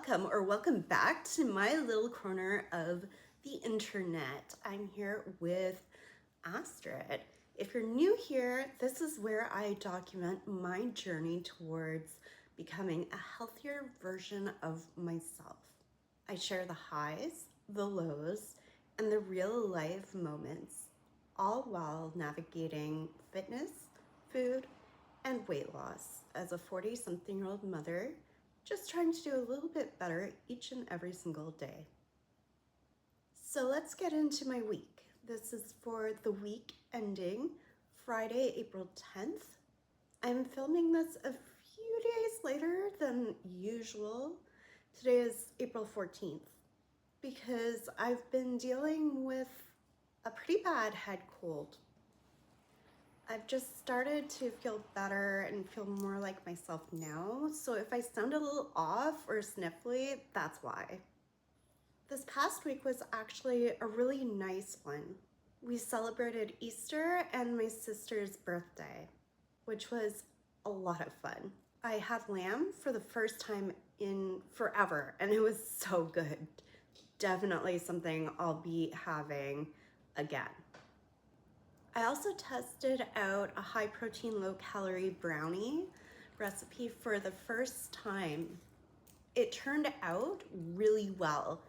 welcome or welcome back to my little corner of the internet. I'm here with Astrid. If you're new here, this is where I document my journey towards becoming a healthier version of myself. I share the highs, the lows, and the real life moments, all while navigating fitness, food, and weight loss as a 40-something-year-old mother, just trying to do a little bit better each and every single day. So let's get into my week. This is for the week ending Friday, April 10th. I'm filming this a few days later than usual. Today is April 14th because I've been dealing with a pretty bad head cold. I've just started to feel better and feel more like myself now. So if I sound a little off or sniffly, that's why. This past week was actually a really nice one. We celebrated Easter and my sister's birthday, which was a lot of fun. I had lamb for the first time in forever, and it was so good. Definitely something I'll be having again. I also tested out a high protein, low calorie brownie recipe for the first time. It turned out really well.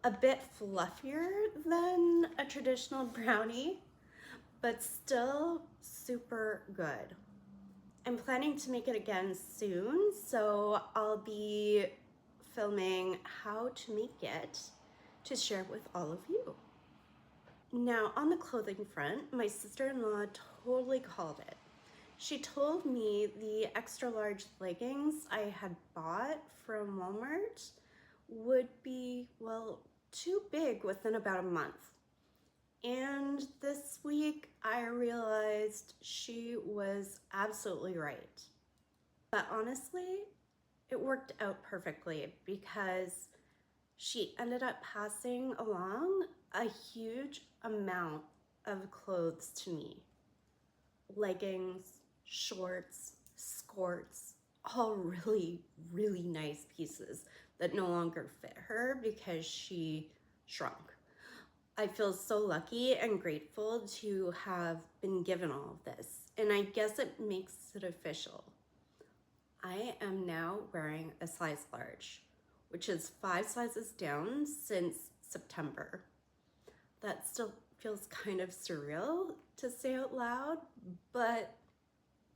A bit fluffier than a traditional brownie, but still super good. I'm planning to make it again soon, so I'll be filming how to make it to share with all of you. Now, on the clothing front, my sister-in-law totally called it. She told me the extra large leggings I had bought from Walmart would be, well, too big within about a month. And this week, I realized she was absolutely right. But honestly, it worked out perfectly because she ended up passing along a huge amount of clothes to me. Leggings, shorts, skirts, all really, really nice pieces that no longer fit her because she shrunk. I feel so lucky and grateful to have been given all of this, and I guess it makes it official. I am now wearing a size large, which is 5 sizes down since September. That still feels kind of surreal to say out loud, but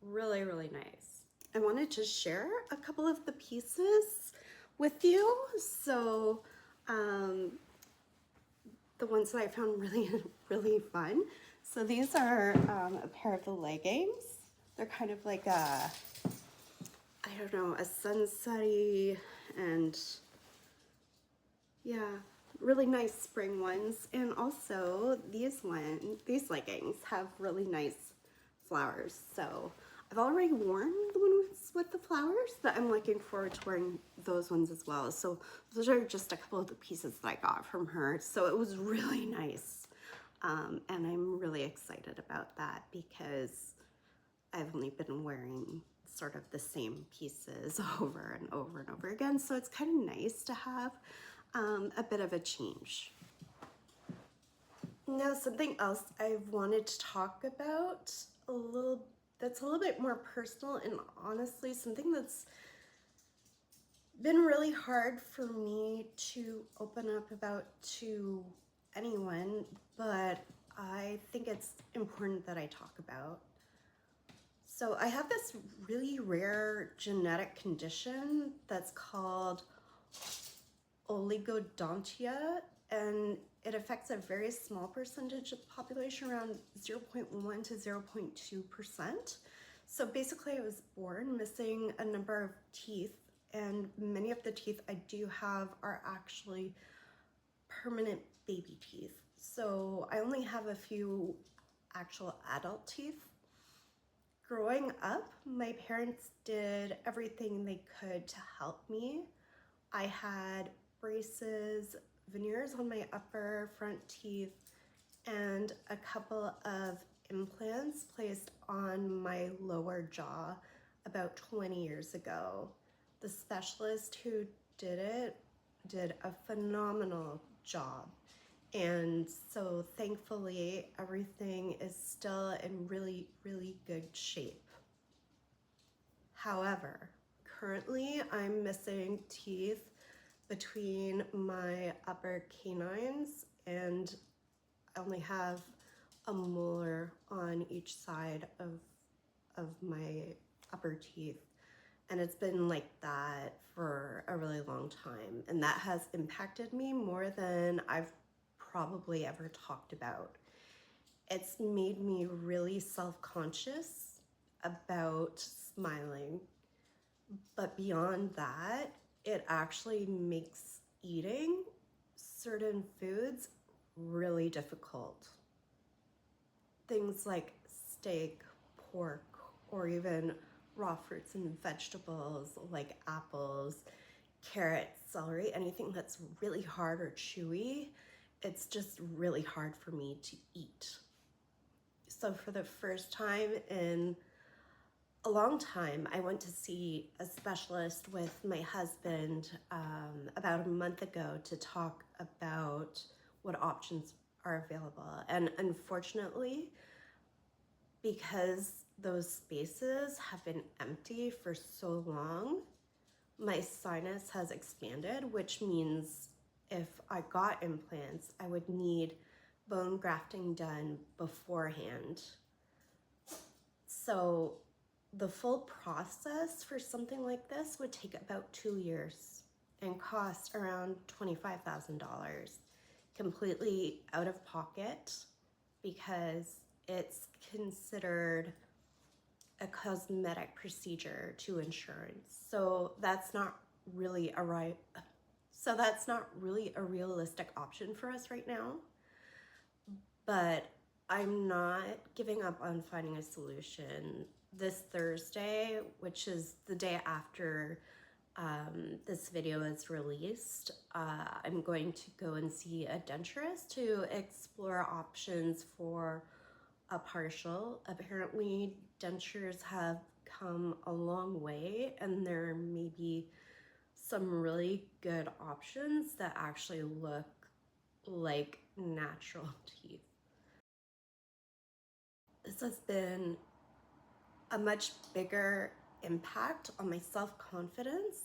really, really nice. I wanted to share a couple of the pieces with you. So the ones that I found really, really fun. So these are a pair of the leggings. They're kind of like a, I don't know, a sunsetty and yeah, really nice spring ones. And also these leggings have really nice flowers. So I've already worn the ones with the flowers, but I'm looking forward to wearing those ones as well. So those are just a couple of the pieces that I got from her. So it was really nice. And I'm really excited about that because I've only been wearing sort of the same pieces over and over and over again. So it's kind of nice to have a bit of a change. Now, something else I wanted to talk about that's a little bit more personal and honestly something that's been really hard for me to open up about to anyone, but I think it's important that I talk about. So I have this really rare genetic condition that's called Oligodontia, and it affects a very small percentage of the population, around 0.1 to 0.2%. So basically I was born missing a number of teeth, and many of the teeth I do have are actually permanent baby teeth. So I only have a few actual adult teeth. Growing up, my parents did everything they could to help me. I had braces, veneers on my upper front teeth, and a couple of implants placed on my lower jaw about 20 years ago. The specialist who did a phenomenal job. And so thankfully, everything is still in really, really good shape. However, currently I'm missing teeth between my upper canines, and I only have a molar on each side of my upper teeth. And it's been like that for a really long time. And that has impacted me more than I've probably ever talked about. It's made me really self-conscious about smiling. But beyond that, it actually makes eating certain foods really difficult. Things like steak, pork, or even raw fruits and vegetables like apples, carrots, celery, anything that's really hard or chewy, it's just really hard for me to eat. So for the first time in a long time, I went to see a specialist with my husband about a month ago to talk about what options are available. And unfortunately, because those spaces have been empty for so long, my sinus has expanded, which means if I got implants, I would need bone grafting done beforehand. So the full process for something like this would take about 2 years and cost around $25,000, completely out of pocket, because it's considered a cosmetic procedure to insurance. So that's not really a realistic option for us right now. But I'm not giving up on finding a solution. This Thursday, which is the day after this video is released, I'm going to go and see a denturist to explore options for a partial. Apparently, dentures have come a long way, and there may be some really good options that actually look like natural teeth. This has been a much bigger impact on my self-confidence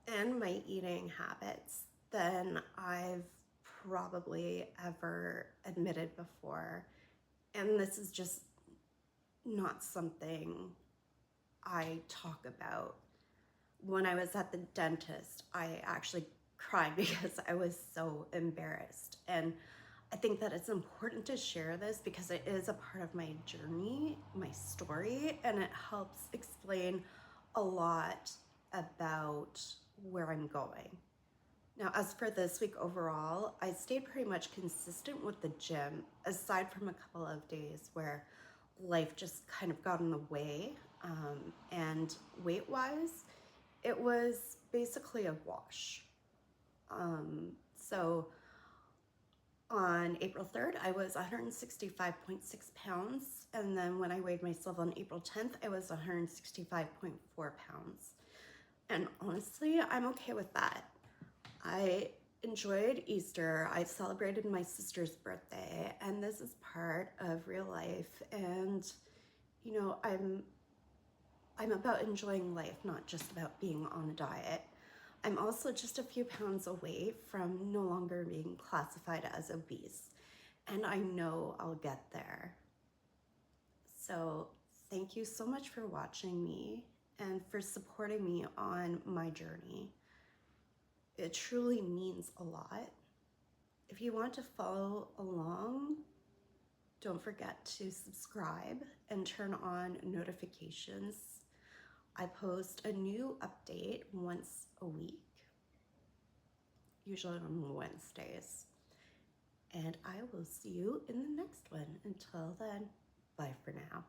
and my eating habits than I've probably ever admitted before. And this is just not something I talk about. When I was at the dentist, I actually cried because I was so embarrassed. And I think that it's important to share this because it is a part of my journey, my story, and it helps explain a lot about where I'm going. Now, as for this week overall, I stayed pretty much consistent with the gym, aside from a couple of days where life just kind of got in the way. And weight-wise, it was basically a wash. So on April 3rd, I was 165.6 pounds. And then when I weighed myself on April 10th, I was 165.4 pounds. And honestly, I'm okay with that. I enjoyed Easter. I celebrated my sister's birthday, and this is part of real life. And, you know, I'm about enjoying life, not just about being on a diet. I'm also just a few pounds away from no longer being classified as obese, and I know I'll get there. So thank you so much for watching me and for supporting me on my journey. It truly means a lot. If you want to follow along, don't forget to subscribe and turn on notifications. I post a new update once a week, usually on Wednesdays. And I will see you in the next one. Until then, bye for now.